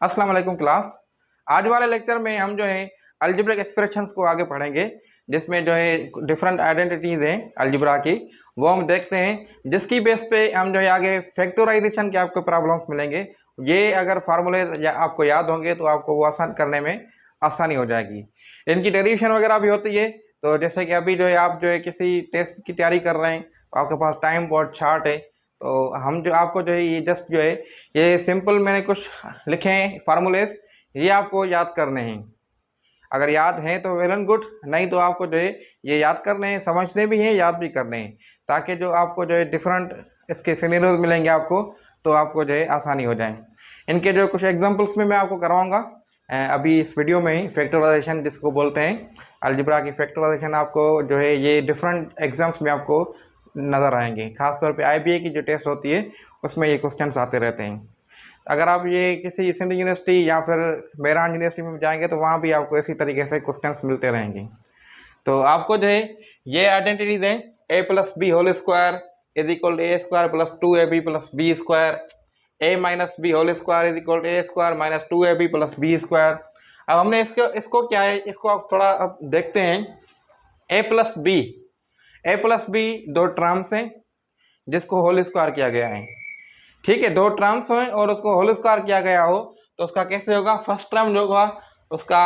अस्सलाम वालेकुम क्लास। आज वाले लेक्चर में हम जो है अलजेब्रिक एक्सप्रेशंस को आगे पढ़ेंगे, जिसमें जो है डिफरेंट आइडेंटिटीज हैं अलजेब्रा की, वो हम देखते हैं। जिसकी बेस पे हम जो है आगे फैक्टराइजेशन के आपको प्रॉब्लम्स मिलेंगे। ये अगर फार्मूले आपको याद होंगे तो आपको वो आसान करने में आसानी हो जाएगी। इनकी डेरिवेशन वगैरह भी होती है। तो जैसे कि अभी जो है आप जो है किसी टेस्ट की तैयारी कर रहे हैं तो आपके पास टाइम बहुत शार्ट है, तो हम जो आपको जो है ये जस्ट जो है ये सिंपल मैंने कुछ लिखे हैं फार्मूलेस, ये आपको याद करने हैं। अगर याद हैं तो वेल एंड गुड, नहीं तो आपको जो है ये याद करने हैं, समझने भी हैं, याद भी करने हैं, ताकि जो आपको जो है डिफरेंट इसके सिनेरियोज मिलेंगे आपको, तो आपको जो है आसानी हो जाए। इनके जो कुछ एग्जांपल्स में मैं आपको करवाऊंगा अभी इस वीडियो में ही। फैक्टराइजेशन जिसको बोलते हैं अलजेब्रा की फैक्टराइजेशन, आपको जो है ये डिफरेंट एग्जाम्स में आपको नज़र आएंगे। खासतौर पे IBA की जो टेस्ट होती है उसमें ये क्वेश्चंस आते रहते हैं। अगर आप ये किसी सिंध यूनिवर्सिटी या फिर मेहरान यूनिवर्सिटी में जाएंगे तो वहाँ भी आपको इसी तरीके से क्वेश्चंस मिलते रहेंगे। तो आपको जो है ये आइडेंटिटी दें, a plus b whole square is equal to a square plus 2ab plus b स्क्वायर, a minus b whole square is equal to a square minus 2ab plus b square. अब हमने इसको क्या है, इसको आप थोड़ा अब देखते हैं। ए प्लस बी दो टर्म्स हैं जिसको होल स्क्वायर किया गया है। ठीक है, दो टर्म्स हो और उसको होल स्क्वायर किया गया हो तो उसका कैसे होगा? फर्स्ट टर्म जो होगा उसका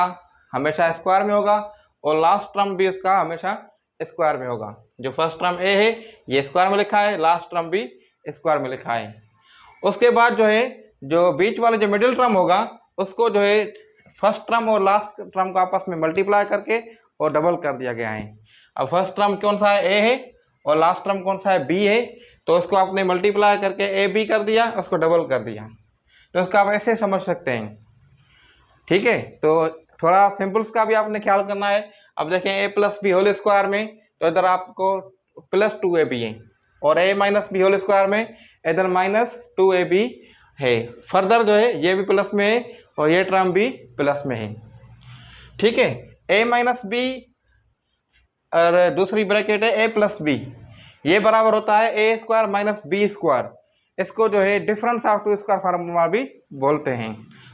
हमेशा स्क्वायर में होगा और लास्ट टर्म भी उसका हमेशा स्क्वायर में होगा। जो फर्स्ट टर्म ए है ये स्क्वायर में लिखा है, लास्ट टर्म भी स्क्वायर में लिखा है। उसके बाद जो है जो बीच वाला जो मिडिल टर्म होगा उसको जो है फर्स्ट टर्म और लास्ट टर्म को आपस में मल्टीप्लाई करके और डबल कर दिया गया है। अब फर्स्ट टर्म कौन सा है? ए है, और लास्ट टर्म कौन सा है? बी है। तो उसको आपने मल्टीप्लाई करके ए बी कर दिया, उसको डबल कर दिया। तो उसका आप ऐसे समझ सकते हैं। ठीक है, तो थोड़ा सिंपल्स का भी आपने ख्याल करना है। अब देखें ए प्लस बी होल स्क्वायर में तो इधर आपको प्लस 2ab है, और ए माइनस बी होल स्क्वायर में इधर माइनस 2ab है। फर्दर जो है ये भी प्लस में है और ये टर्म भी प्लस में है। ठीक है, ए माइनस बी और दूसरी ब्रैकेट है ए प्लस बी, ये बराबर होता है a square minus b square. इसको जो है difference of two square formula भी बोलते हैं,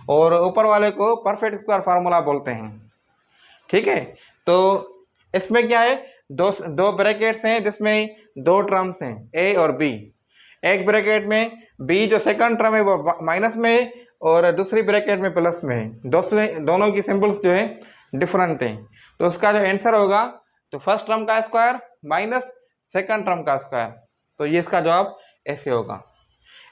और ऊपर वाले को परफेक्ट स्क्वायर फार्मूला बोलते हैं। ठीक है, तो इसमें क्या है, दो ब्रैकेट्स हैं जिसमें दो टर्म्स हैं ए और बी। एक ब्रैकेट में बी जो सेकंड टर्म है वो माइनस में है और दूसरी ब्रैकेट में प्लस में है। दोनों की सिंबल्स जो है डिफरेंट हैं। तो उसका जो आंसर होगा तो फर्स्ट टर्म का स्क्वायर माइनस सेकंड टर्म का स्क्वायर, तो ये इसका जवाब ऐसे होगा।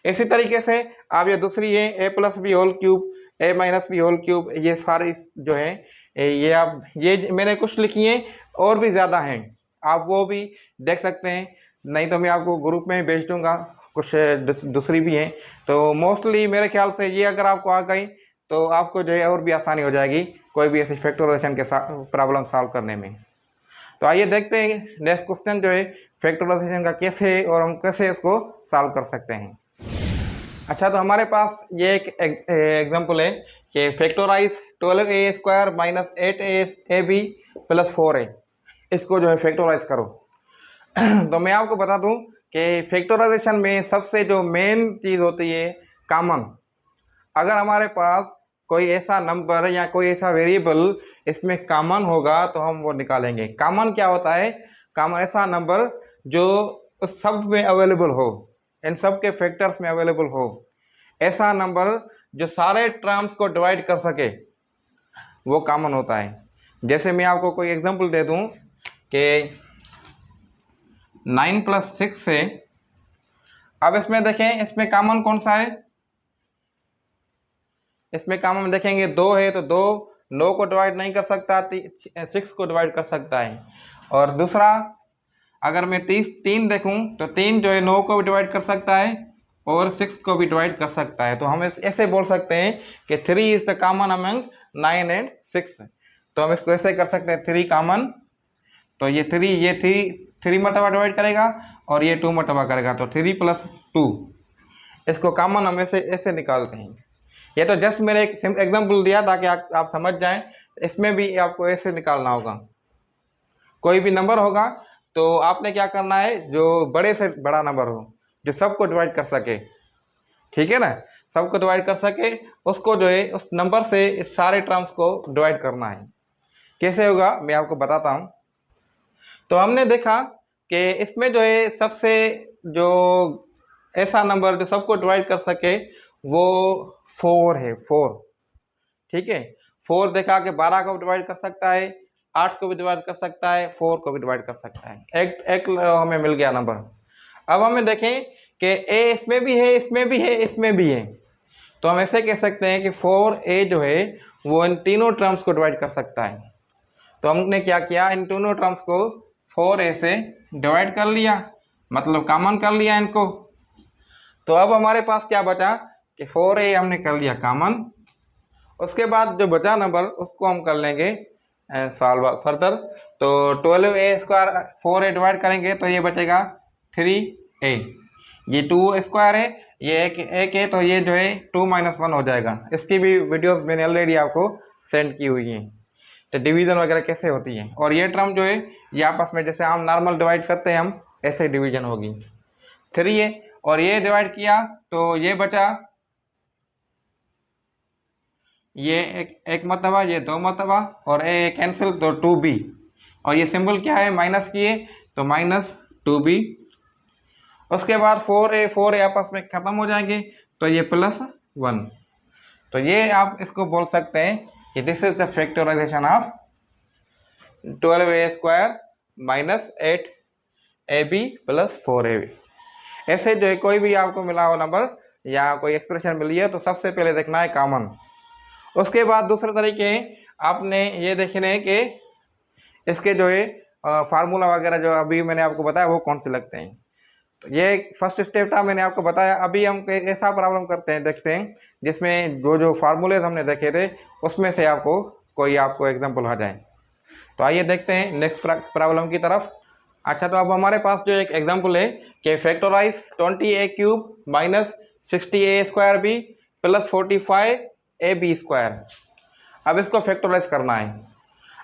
इसी तरीके से आप ये दूसरी है ए प्लस बी होल क्यूब, ए माइनस बी होल क्यूब, ये सारी जो है ये आप ये मैंने कुछ लिखी हैं, और भी ज़्यादा हैं, आप वो भी देख सकते हैं। नहीं तो मैं आपको ग्रुप में भेज दूंगा, कुछ दूसरी भी हैं। तो मोस्टली मेरे ख्याल से ये अगर आपको आ गई तो आपको जो है और भी आसानी हो जाएगी कोई भी ऐसी फैक्टराइजेशन के प्रॉब्लम सॉल्व करने में। तो आइए देखते हैं नेक्स्ट क्वेश्चन जो है फैक्टराइजेशन का कैसे है और हम कैसे इसको सॉल्व कर सकते हैं। अच्छा, तो हमारे पास ये एक एग्जांपल है कि factorise 12a square minus 8ab plus 4a, इसको जो है फैक्टराइज करो। तो मैं आपको बता दूं कि फैक्टराइजेशन में सबसे जो मेन चीज़ होती है कॉमन। अगर हमारे पास कोई ऐसा नंबर या कोई ऐसा वेरिएबल इसमें कॉमन होगा तो हम वो निकालेंगे। कॉमन क्या होता है? कॉमन ऐसा नंबर जो उस सब में अवेलेबल हो, इन सब के फैक्टर्स में अवेलेबल हो, ऐसा नंबर जो सारे टर्म्स को डिवाइड कर सके, वो कॉमन होता है। जैसे मैं आपको कोई एग्जांपल दे दूं कि 9 प्लस 6 से, अब इसमें देखें इसमें कॉमन कौन सा है? इसमें कॉमन देखेंगे 2 है, तो 2 9 को डिवाइड नहीं कर सकता, 6 को डिवाइड कर सकता है। और दूसरा अगर मैं 3 देखूं तो 3 जो है 9 को भी डिवाइड कर सकता है और 6 को भी डिवाइड कर सकता है। तो हम ऐसे बोल सकते हैं कि 3 is the common among 9 and 6। तो हम इसको ऐसे कर सकते हैं 3 कॉमन, तो ये 3 मरतबा डिवाइड करेगा और ये 2 मरतबा करेगा, तो 3 प्लस 2, इसको कॉमन हम ऐसे निकालते हैं। ये तो जस्ट मैंने एक एग्जांपल दिया ताकि आप समझ जाएं। इसमें भी आपको ऐसे निकालना होगा। कोई भी नंबर होगा तो आपने क्या करना है, जो बड़े से बड़ा नंबर हो, जो सबको डिवाइड कर सके, ठीक है ना, सबको डिवाइड कर सके उसको जो है उस नंबर से इस सारे टर्म्स को डिवाइड करना है। कैसे होगा मैं आपको बताता हूँ। तो हमने देखा कि इसमें जो है सबसे जो ऐसा नंबर जो सबको डिवाइड कर सके वो 4 है, 4। ठीक है, 4 देखा कि 12 को डिवाइड कर सकता है, 8 को भी डिवाइड कर सकता है, 4 को भी डिवाइड कर सकता है। एक हमें मिल गया नंबर। अब हमें देखें कि ए इसमें भी है, इसमें भी है, इसमें भी है, तो हम ऐसे कह सकते हैं कि 4a जो है वो इन तीनों टर्म्स को डिवाइड कर सकता है। तो हमने क्या किया, इन दोनों टर्म्स को 4a से डिवाइड कर लिया, मतलब कॉमन कर लिया इनको। तो अब हमारे पास क्या बचा कि 4a हमने कर लिया कॉमन। उसके बाद जो बचा नंबर उसको हम कर लेंगे सॉल्व फर्दर। तो 12a² 4a डिवाइड करेंगे तो ये बचेगा 3a। ये 2 स्क्वायर है, ये एक है, तो ये जो है 2 - 1 हो जाएगा। इसकी भी वीडियोस मैंने ऑलरेडी आपको सेंड की हुई है, तो डिवीज़न वगैरह कैसे होती है। और ये टर्म जो है ये आपस में जैसे हम नॉर्मल डिवाइड करते हैं हम ऐसे डिवीजन होगी। 3a और ये डिवाइड किया तो ये बचा, ये एक मरतबा, ये 2 मरतबा, और ए कैंसिल तो 2b। और ये सिंबल क्या है, माइनस किए तो -2b। उसके बाद 4a आपस में ख़त्म हो जाएंगे तो ये +1। तो ये आप इसको बोल सकते हैं कि this is the factorisation of 12a² - 8ab + 4ab। ऐसे जो है कोई भी आपको मिला हो नंबर या कोई एक्सप्रेशन मिली है तो सबसे पहले देखना है कॉमन। उसके बाद दूसरे तरीके आपने ये देखने हैं कि इसके जो है फार्मूला वगैरह जो अभी मैंने आपको बताया वो कौन से लगते हैं। तो ये फर्स्ट स्टेप था, मैंने आपको बताया। अभी हम ऐसा प्रॉब्लम करते हैं, देखते हैं जिसमें जो फार्मूलेज हमने देखे थे उसमें से कोई आपको एग्जाम्पल आ जाए। तो आइए देखते हैं नेक्स्ट प्रॉब्लम की तरफ। अच्छा, तो अब हमारे पास जो एक एग्जाम्पल है कि फैक्टराइज 20a³ - 60a² + 45ab²। अब इसको फैक्टराइज करना है।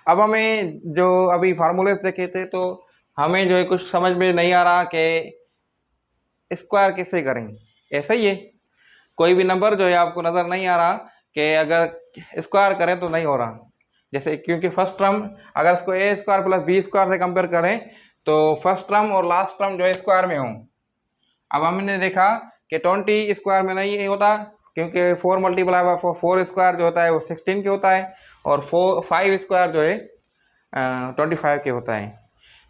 अब हमें जो अभी फार्मूलेज देखे थे तो हमें जो है कुछ समझ में नहीं आ रहा कि स्क्वायर कैसे करें। ऐसा ही है, कोई भी नंबर जो है आपको नज़र नहीं आ रहा कि अगर स्क्वायर करें तो नहीं हो रहा। जैसे क्योंकि फर्स्ट टर्म अगर इसको a² + b² से कंपेयर करें तो फर्स्ट टर्म और लास्ट टर्म जो है स्क्वायर में हों। अब हमने देखा कि 20 स्क्वायर में नहीं होता क्योंकि 4 × 4 जो होता है वो 16 के होता है, और 5 स्क्वायर जो है 25 के होता है।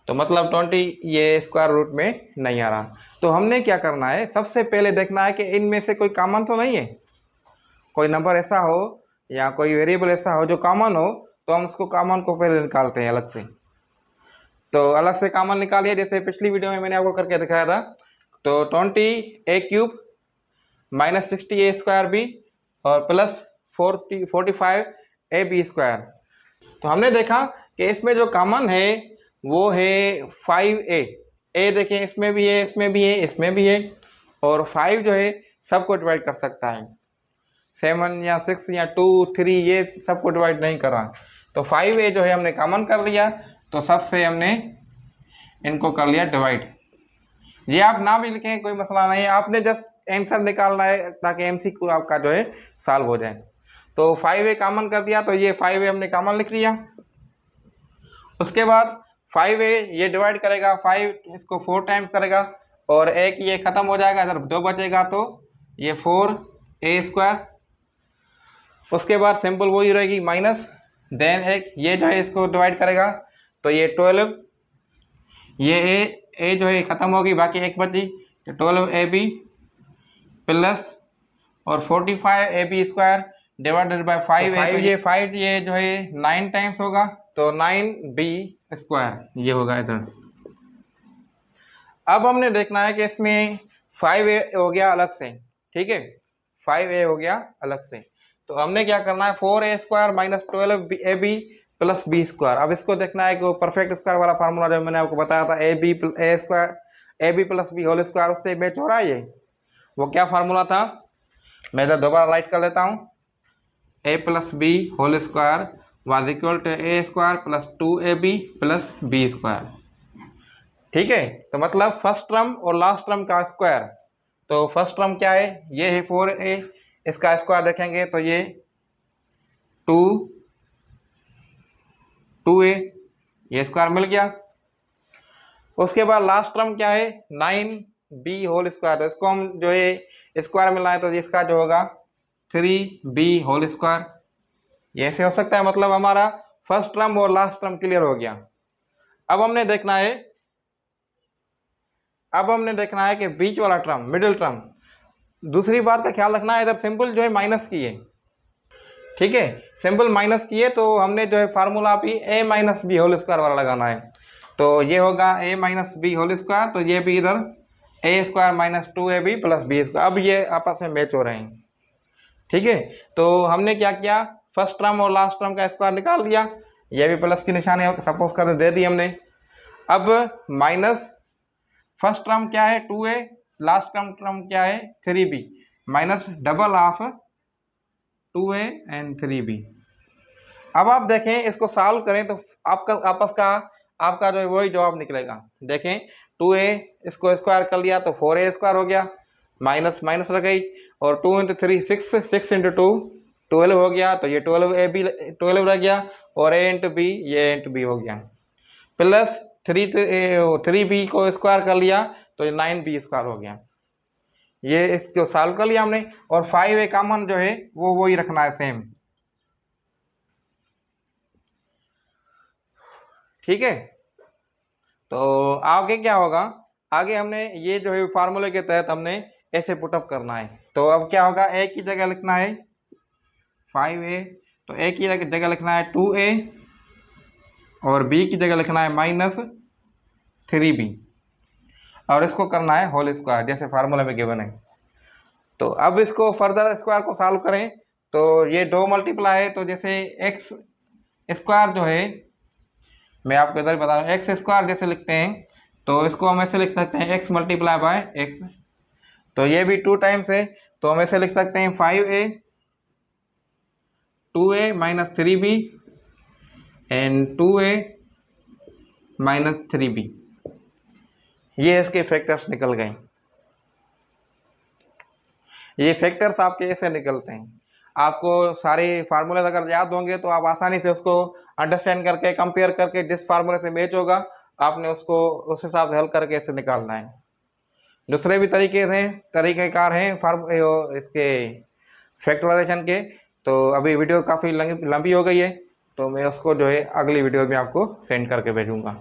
तो मतलब 20 ये स्क्वायर रूट में नहीं आ रहा। तो हमने क्या करना है, सबसे पहले देखना है कि इनमें से कोई कॉमन तो नहीं है। कोई नंबर ऐसा हो या कोई वेरिएबल ऐसा हो जो कॉमन हो तो हम उसको कॉमन को पहले निकालते हैं अलग से। तो अलग से कॉमन निकालिए, जैसे पिछली वीडियो में मैंने आपको करके दिखाया था। तो 20a³ - 60a²b और +45ab²। तो हमने देखा कि इसमें जो कॉमन है वो है 5a। ए देखें, इसमें भी है, इसमें भी है, इसमें भी है, और 5 जो है सबको डिवाइड कर सकता है। 7 या 6 या 2 3 ये सबको डिवाइड नहीं कर रहा। तो 5a जो है हमने कॉमन कर लिया, तो सबसे हमने इनको कर लिया डिवाइड। ये आप ना भी लिखें कोई मसला नहीं है, आपने जस्ट आंसर निकालना है ताकि MCQ आपका जो है सॉल्व हो जाए। तो 5a कॉमन कर दिया, तो ये 5a हमने कॉमन लिख लिया। उसके बाद 5a ये डिवाइड करेगा, 5 इसको 4 टाइम्स करेगा, और एक ये ख़त्म हो जाएगा, अगर 2 बचेगा तो ये 4a²। उसके बाद सिंपल वही रहेगी माइनस, देन एक ये जो है इसको डिवाइड करेगा तो ये 12, ये ए जो है ख़त्म होगी, बाकी एक बची, 12ab प्लस और 45ab² डिवाइडेड बाय 5a। ये 5 ये जो है 9 टाइम्स होगा, तो 9b² ये होगा इधर। अब हमने देखना है कि इसमें 5a हो गया अलग से, ठीक है, 5a हो गया अलग से। तो हमने क्या करना है, 4a² - 12ab + b²। अब इसको देखना है कि परफेक्ट स्क्वायर वाला फार्मूला जो मैंने आपको बताया था, ab + b² उससे मैच हो रहा है। ये वो क्या फार्मूला था, मैं इधर दोबारा राइट कर लेता हूँ। a + b² was equal to a² + 2ab + b²। ठीक है, तो मतलब फर्स्ट टर्म और लास्ट टर्म का स्क्वायर। तो फर्स्ट टर्म क्या है, ये है 4a, इसका स्क्वायर देखेंगे तो ये 2a, ये स्क्वायर मिल गया। उसके बाद लास्ट टर्म क्या है 9b होल स्क्वायर, तो इसको हम जो है स्क्वायर मिला है तो इसका जो होगा 3b होल स्क्वायर। ये ऐसे हो सकता है, मतलब हमारा फर्स्ट टर्म और लास्ट टर्म क्लियर हो गया। अब हमने देखना है कि बीच वाला टर्म, मिडिल टर्म। दूसरी बात का ख्याल रखना है, इधर सिंपल जो है माइनस की है, ठीक है, सिंपल माइनस की है, तो हमने जो है फार्मूला भी a minus b whole square वाला लगाना है। तो ये होगा a minus b whole square, तो ये भी इधर a square minus 2ab plus b square. अब ये आपस में मैच हो रहे हैं, ठीक है। तो हमने क्या किया, फर्स्ट टर्म और लास्ट टर्म का स्क्वायर निकाल लिया, ये भी प्लस की निशानी सपोज कर दे दी हमने। अब माइनस फर्स्ट टर्म क्या है 2a, लास्ट टर्म क्या है 3b, minus double of 2a and 3b। अब आप देखें, इसको सॉल्व करें तो आपका जो है वही जवाब निकलेगा। देखें 2a इसको स्क्वायर कर लिया तो 4a स्क्वायर हो गया, माइनस माइनस रह गई, और 2 इंटू 3 6, 6 इंटू 2 12 हो गया, तो ये 12 रह गया, और a इंटू बी, ये इंटू बी हो गया, प्लस 3b को स्क्वायर कर लिया तो ये 9b स्क्वायर हो गया। ये इसको सॉल्व कर लिया हमने, और 5a कॉमन जो है वो वही रखना है सेम, ठीक है। तो आगे क्या होगा, आगे हमने ये जो है फार्मूले के तहत हमने ऐसे पुटअप करना है। तो अब क्या होगा, a की जगह लिखना है 5a, तो a की जगह लिखना है 2a, और b की जगह लिखना है माइनस 3b, और इसको करना है होल स्क्वायर जैसे फार्मूला में गिवन है। तो अब इसको फर्दर स्क्वायर को सॉल्व करें तो ये 2 मल्टीप्लाई है, तो जैसे एक्स स्क्वायर जो है, मैं आपको इधर बता रहा हूँ, एक्स स्क्वायर जैसे लिखते हैं तो इसको हम ऐसे लिख सकते हैं एक्स मल्टीप्लाई बाय एक्स। तो ये भी 2 टाइम्स है, तो हम ऐसे लिख सकते हैं 5a 2a minus 3b and 2a minus 3b। ये इसके फैक्टर्स निकल गए। ये फैक्टर्स आपके ऐसे निकलते हैं। आपको सारे फार्मूले अगर याद होंगे तो आप आसानी से उसको अंडरस्टैंड करके, कंपेयर करके, जिस फार्मूले से मैच होगा आपने उसको उस हिसाब से हल करके ऐसे निकालना है। दूसरे भी तरीक़ेकार हैं इसके फैक्टराइजेशन के। तो अभी वीडियो काफ़ी लंबी हो गई है, तो मैं उसको जो है अगली वीडियो में आपको सेंड करके भेजूँगा।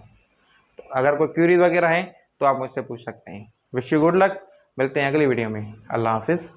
तो अगर कोई क्यूरीज वगैरह हैं तो आप मुझसे पूछ सकते हैं। विश यू गुड लक, मिलते हैं अगली वीडियो में। अल्लाह हाफिज़।